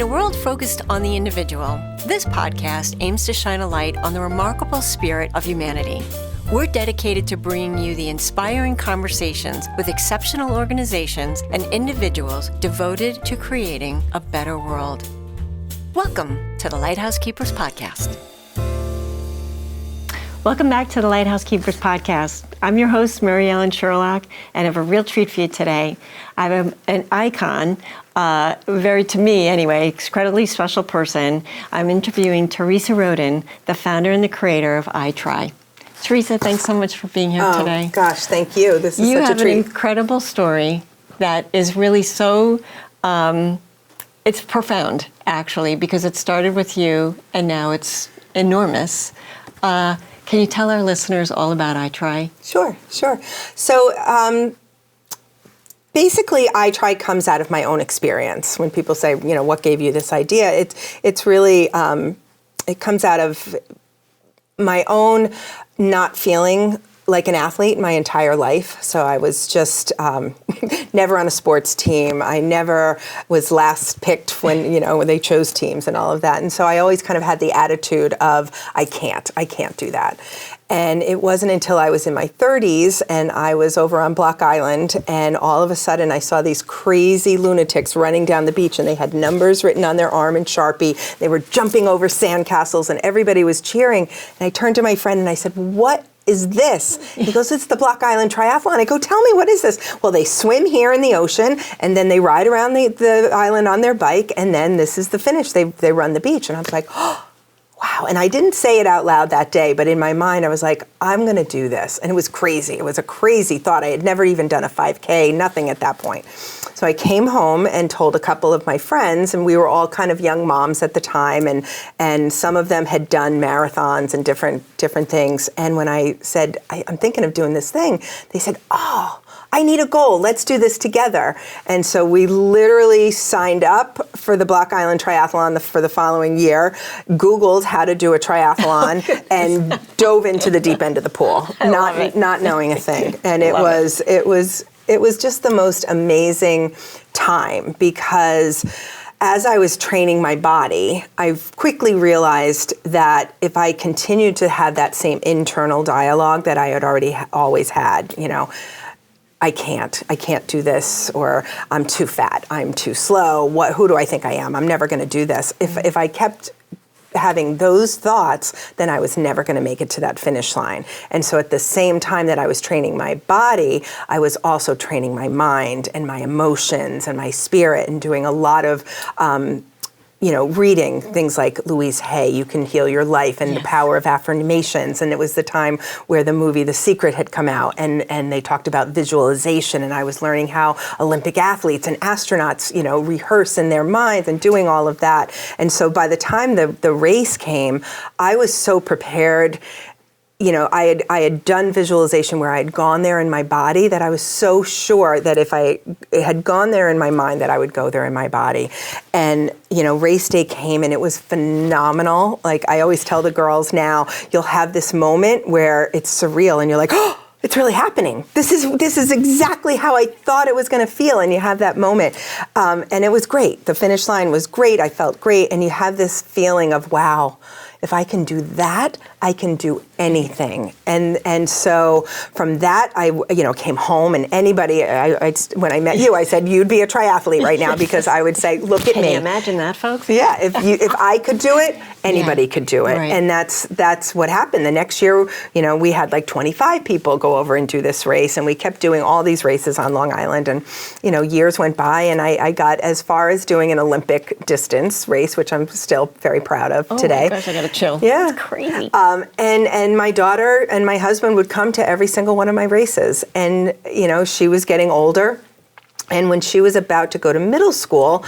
In a world focused on the individual, this podcast aims to shine a light on the remarkable spirit of humanity. We're dedicated to bringing you the inspiring conversations with exceptional organizations and individuals devoted to creating a better world. Welcome to the Lighthouse Keepers Podcast. Welcome back to the Lighthouse Keepers Podcast. I'm your host, Mary Ellen Sherlock, and I have a real treat for you today. I have an icon, to me anyway, incredibly special person. I'm interviewing Theresa Roden, the founder and the creator of iTry. Teresa, thanks so much for being here today. Gosh, thank you. This is such a treat. You have an incredible story that is really so, it's profound, actually, because it started with you and now it's enormous. Can you tell our listeners all about iTry? Sure. So basically, iTry comes out of my own experience. When people say, what gave you this idea? It's really, it comes out of my own not feeling like an athlete my entire life. So I was just never on a sports team. I never was last picked when they chose teams and all of that. And so I always kind of had the attitude of, I can't do that. And it wasn't until I was in my 30s and I was over on Block Island, and all of a sudden I saw these crazy lunatics running down the beach, and they had numbers written on their arm in Sharpie. They were jumping over sandcastles and everybody was cheering. And I turned to my friend and I said, "What is this?" He goes, "It's the Block Island Triathlon." I go, "Tell me, what is this?" "Well, they swim here in the ocean and then they ride around the island on their bike, and then this is the finish. They run the beach." And I was like, oh, wow. And I didn't say it out loud that day, but in my mind I was like, I'm going to do this. And it was crazy. It was a crazy thought. I had never even done a 5K, nothing at that point. So I came home and told a couple of my friends, and we were all kind of young moms at the time, and some of them had done marathons and different things. And when I said, I'm thinking of doing this thing, they said, "Oh, I need a goal. Let's do this together." And so we literally signed up for the Block Island Triathlon for the following year, Googled how to do a triathlon, and dove into the deep end of the pool, not knowing a thing. And it was just the most amazing time, because as I was training my body, I quickly realized that if I continued to have that same internal dialogue that I had always had, I can't do this, or I'm too fat, I'm too slow, who do I think I am? I'm never going to do this. If I kept having those thoughts, then I was never going to make it to that finish line. And so at the same time that I was training my body, I was also training my mind and my emotions and my spirit, and doing a lot of reading things like Louise Hay, You Can Heal Your Life, and The Power of Affirmations. And it was the time where the movie The Secret had come out, and they talked about visualization, and I was learning how Olympic athletes and astronauts, rehearse in their minds and doing all of that. And so by the time the race came, I was so prepared. I had done visualization where I had gone there in my body, that I was so sure that if I had gone there in my mind, that I would go there in my body. And, race day came, and it was phenomenal. Like I always tell the girls now, you'll have this moment where it's surreal and you're like, oh, it's really happening. This is exactly how I thought it was going to feel. And you have that moment. And it was great. The finish line was great. I felt great. And you have this feeling of, wow, if I can do that, I can do anything. And so from that, I came home, and anybody, when I met you, I said, you'd be a triathlete right now, because I would say, look at me. Can you imagine that, folks? Yeah, if I could do it, anybody could do it. Right. And that's what happened. The next year, we had like 25 people go over and do this race, and we kept doing all these races on Long Island. And, years went by, and I got as far as doing an Olympic distance race, which I'm still very proud of today. Oh my gosh, I got to chill. Yeah. It's crazy. And my daughter and my husband would come to every single one of my races. And, she was getting older. And when she was about to go to middle school,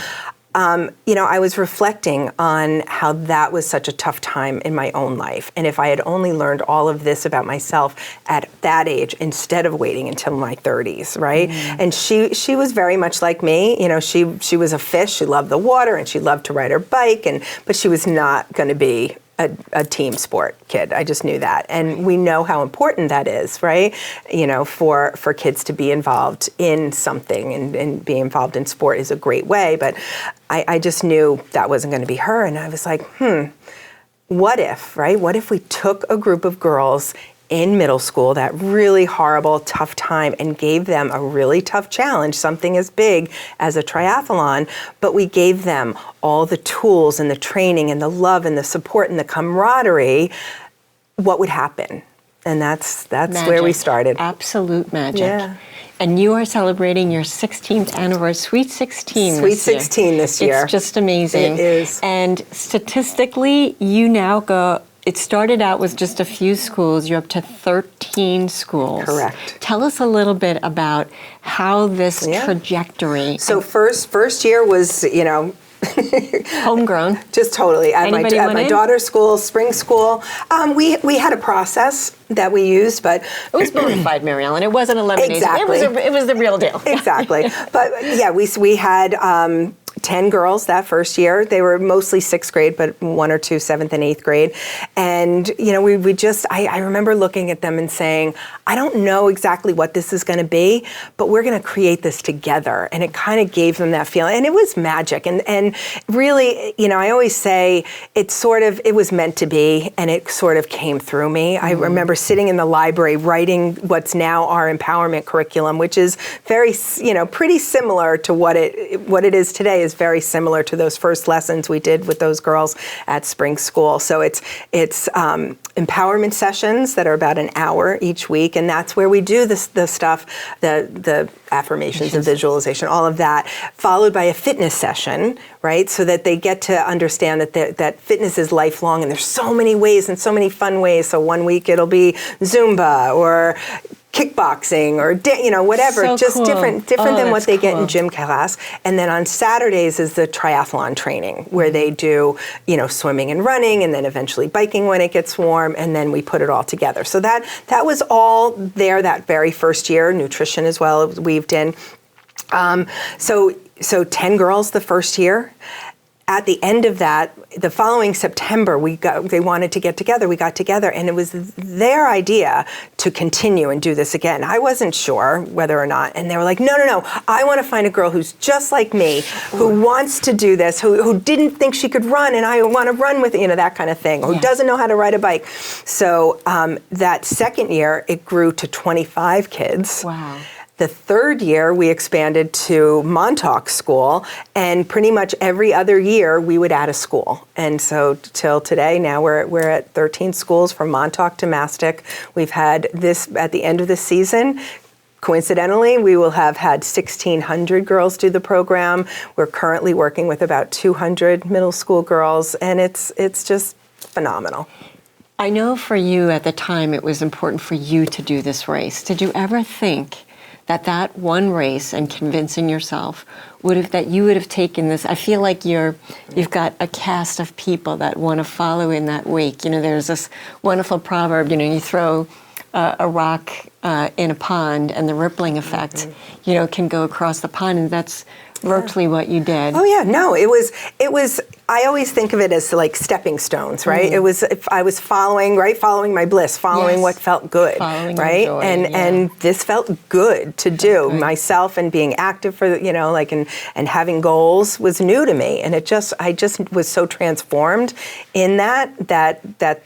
I was reflecting on how that was such a tough time in my own life. And if I had only learned all of this about myself at that age, instead of waiting until my 30s, right? Mm. And she was very much like me. She was a fish. She loved the water, and she loved to ride her bike, but she was not going to be a team sport kid. I just knew that. And we know how important that is, right? For kids to be involved in something, and being involved in sport is a great way. But I just knew that wasn't going to be her. And I was like, what if, right? What if we took a group of girls in middle school, that really horrible, tough time, and gave them a really tough challenge, something as big as a triathlon, but we gave them all the tools and the training and the love and the support and the camaraderie, what would happen? And that's where we started. Absolute magic. Yeah. And you are celebrating your 16th anniversary, Sweet 16 Sweet 16 this year. It's just amazing. It is. And statistically, you now go, it started out with just a few schools. You're up to 13 schools. Correct. Tell us a little bit about how this trajectory. So first year was, homegrown. Just totally. At my daughter's school, spring school, we had a process that we used, but it was bona fide, Mary Ellen. It wasn't a lemonade. Exactly. It was the real deal. Exactly. But yeah, we had 10 girls that first year. They were mostly 6th grade, but 1 or 2 7th and 8th grade. And, we just, I remember looking at them and saying, I don't know exactly what this is going to be, but we're going to create this together. And it kind of gave them that feeling. And it was magic. And really, I always say it was meant to be, and it sort of came through me. I remember sitting in the library writing what's now our empowerment curriculum, which is very, pretty similar to what it is today, is very similar to those first lessons we did with those girls at spring school. So it's empowerment sessions that are about an hour each week, and that's where we do the stuff, the affirmations and visualization, all of that, followed by a fitness session, right? So that they get to understand that fitness is lifelong, and there's so many ways and so many fun ways. So one week it'll be Zumba or kickboxing or whatever, so just cool. different than what they get in gym class. And then on Saturdays is the triathlon training, where they do swimming and running, and then eventually biking when it gets warm, and then we put it all together. So that was all there that very first year. Nutrition as well weaved in. So 10 girls the first year. At the end of that, the following September, they wanted to get together. We got together, and it was their idea to continue and do this again. I wasn't sure whether or not, and they were like, no, I want to find a girl who's just like me, who wants to do this, who didn't think she could run, and I want to run with that kind of thing, who doesn't know how to ride a bike. So that second year, it grew to 25 kids. Wow. The third year, we expanded to Montauk School, and pretty much every other year, we would add a school. And so till today, now we're at 13 schools from Montauk to Mastic. We've had this, at the end of the season, coincidentally, we will have had 1,600 girls do the program. We're currently working with about 200 middle school girls, and it's just phenomenal. I know for you at the time, it was important for you to do this race. Did you ever think that one race and convincing yourself that you would have taken this? I feel like you've got a cast of people that want to follow in that wake. There's this wonderful proverb, you throw a rock in a pond, and the rippling effect, can go across the pond, and that's virtually what you did. Oh yeah, no, it was, I always think of it as like stepping stones, right? It was, I was following my bliss, following what felt good, following right? Joy, and this felt good to do. Myself and being active for, and having goals was new to me. And I just was so transformed in that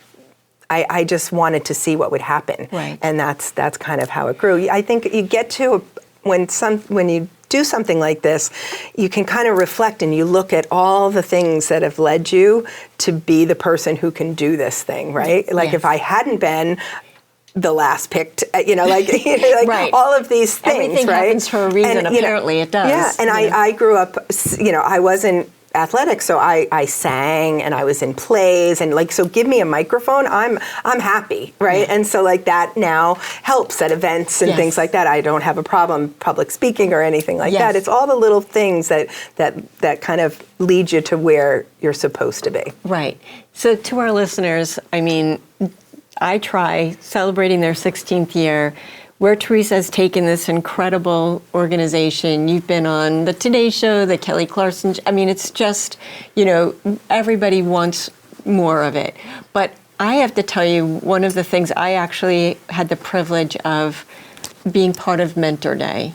I just wanted to see what would happen. Right. And that's kind of how it grew. I think you get to, when you do something like this, you can kind of reflect and you look at all the things that have led you to be the person who can do this thing, right? Like if I hadn't been the last picked, right. all of these things, everything right? happens for a reason, and, apparently it does. Yeah, and I grew up, I wasn't athletic, so I sang and I was in plays, and so give me a microphone, I'm happy, right? And so that now helps at events and things like that. I don't have a problem public speaking or anything like that. It's all the little things that kind of lead you to where you're supposed to be. Right. So to our listeners, I try celebrating their 16th year, where Teresa has taken this incredible organization. You've been on the Today Show, the Kelly Clarkson. It's just, everybody wants more of it. But I have to tell you, one of the things I actually had the privilege of being part of Mentor Day.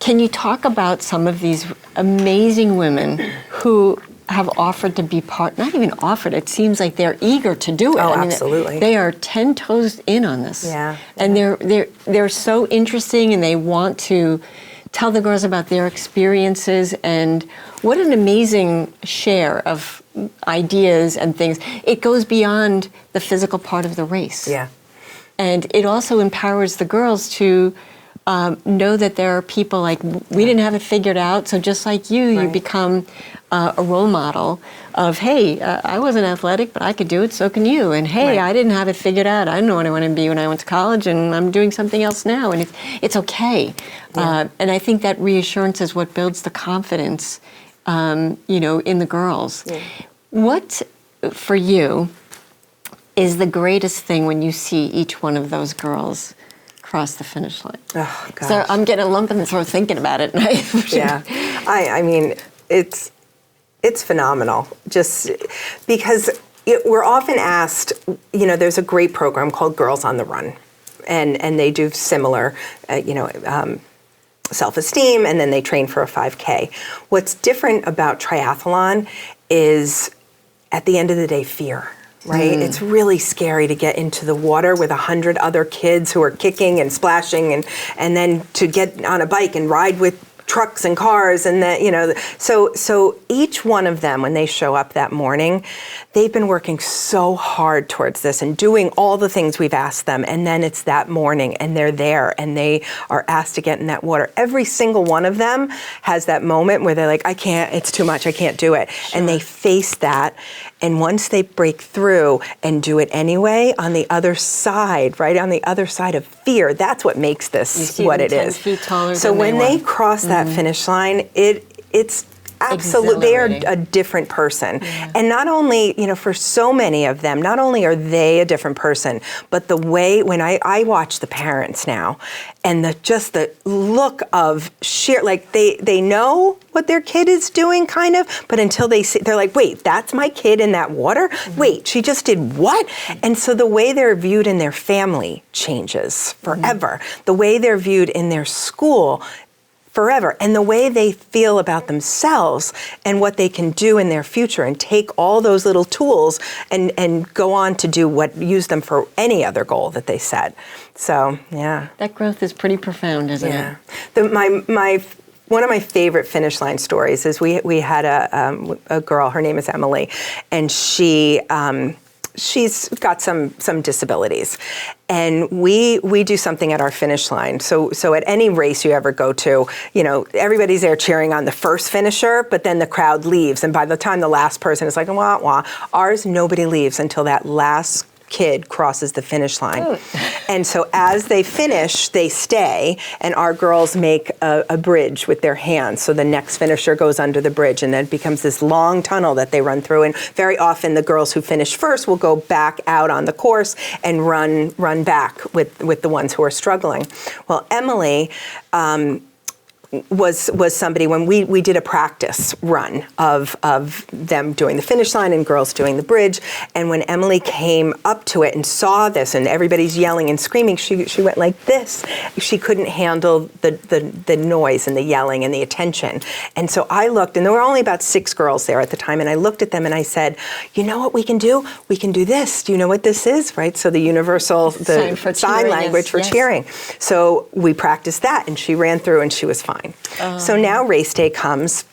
Can you talk about some of these amazing women who have offered to be not even offered, it seems like they're eager to do it. Oh, absolutely. They are 10 toes in on this. Yeah. And they're so interesting, and they want to tell the girls about their experiences, and what an amazing share of ideas and things. It goes beyond the physical part of the race. Yeah. And it also empowers the girls to know that there are people like, we didn't have it figured out, so just like you become a role model of, hey, I wasn't athletic, but I could do it, so can you. And hey, I didn't have it figured out. I didn't know what I wanted to be when I went to college, and I'm doing something else now, and it's okay. Yeah. And I think that reassurance is what builds the confidence, in the girls. Yeah. What, for you, is the greatest thing when you see each one of those girls cross the finish line? Oh, gosh. So I'm getting a lump in the throat thinking about it. Yeah, I mean, it's phenomenal. Just because we're often asked, there's a great program called Girls on the Run, and they do similar, self-esteem, and then they train for a 5K. What's different about triathlon is, at the end of the day, fear. Right? It's really scary to get into the water with 100 other kids who are kicking and splashing, and then to get on a bike and ride with trucks and cars, and that, so each one of them, when they show up that morning, they've been working so hard towards this and doing all the things we've asked them, and then it's that morning and they're there and they are asked to get in that water. Every single one of them has that moment where they're like, I can't, it's too much, I can't do it. Sure. And they face that, and once they break through and do it anyway, on the other side, right on the other side of fear, that's what makes this what it is. 10 feet taller so than when they cross that finish line, it's absolutely, they are a different person. Yeah. And not only, for so many of them, not only are they a different person, but the way, when I watch the parents now, and the look of sheer, like they know what their kid is doing, kind of, but until they see, they're like, wait, that's my kid in that water? Mm-hmm. Wait, she just did what? Mm-hmm. And so the way they're viewed in their family changes forever. Mm-hmm. The way they're viewed in their school forever, and the way they feel about themselves and what they can do in their future, and take all those little tools and go on to use them for any other goal that they set. So, yeah. That growth is pretty profound, isn't it? One of my favorite finish line stories is we had a girl, her name is Emily, and she's got some disabilities. And we do something at our finish line. So at any race you ever go to, everybody's there cheering on the first finisher, but then the crowd leaves. And by the time the last person is like, wah, wah, ours, nobody leaves until that last kid crosses the finish line. And so as they finish, they stay, and our girls make a bridge with their hands. So the next finisher goes under the bridge, and then it becomes this long tunnel that they run through. And very often the girls who finish first will go back out on the course and run back with the ones who are struggling. Well, Emily, was somebody, when we did a practice run of them doing the finish line and girls doing the bridge, and when Emily came up to it and saw this and everybody's yelling and screaming, she went like this. She couldn't handle the noise and the yelling and the attention. And so I looked, and there were only about 6 girls there at the time, and I looked at them and I said, you know what we can do? We can do this. Do you know what this is? Right? So the universal, sign language for cheering. So we practiced that, and she ran through and she was fine. So now race day comes,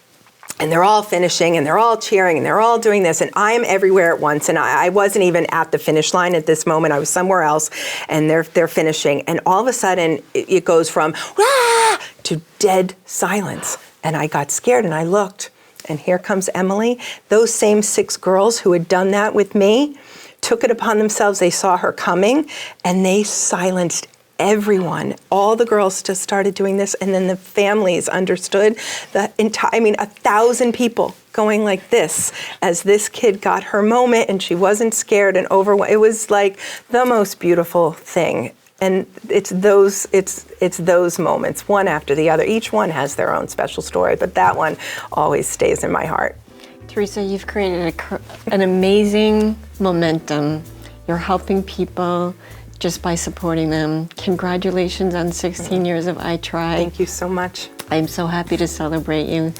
and they're all finishing, and they're all cheering, and they're all doing this, and I'm everywhere at once, and I wasn't even at the finish line at this moment. I was somewhere else, and they're finishing, and all of a sudden it goes from "Wah!" to dead silence, and I got scared, and I looked, and here comes Emily. Those same 6 girls who had done that with me took it upon themselves. They saw her coming, and they silenced everyone. All the girls just started doing this, and then the families understood the entire, 1,000 people going like this as this kid got her moment, and she wasn't scared and overwhelmed. It was like the most beautiful thing. And it's those moments, one after the other. Each one has their own special story, but that one always stays in my heart. Teresa, you've created an amazing momentum. You're helping people just by supporting them. Congratulations on 16 years of I Try. Thank you so much. I'm so happy to celebrate you.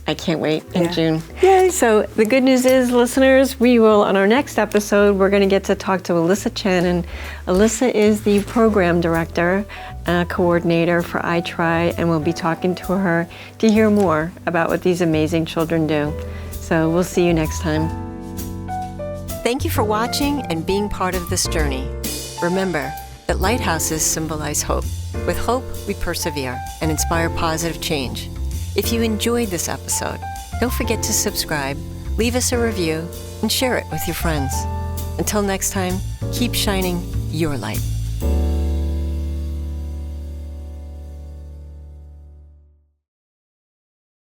I can't wait in June. Yay. So the good news is, listeners, we will, on our next episode, we're going to get to talk to Alyssa Chen. And Alyssa is the program director, coordinator for I Try, and we'll be talking to her to hear more about what these amazing children do. So we'll see you next time. Thank you for watching and being part of this journey. Remember that lighthouses symbolize hope. With hope, we persevere and inspire positive change. If you enjoyed this episode, don't forget to subscribe, leave us a review, and share it with your friends. Until next time, keep shining your light.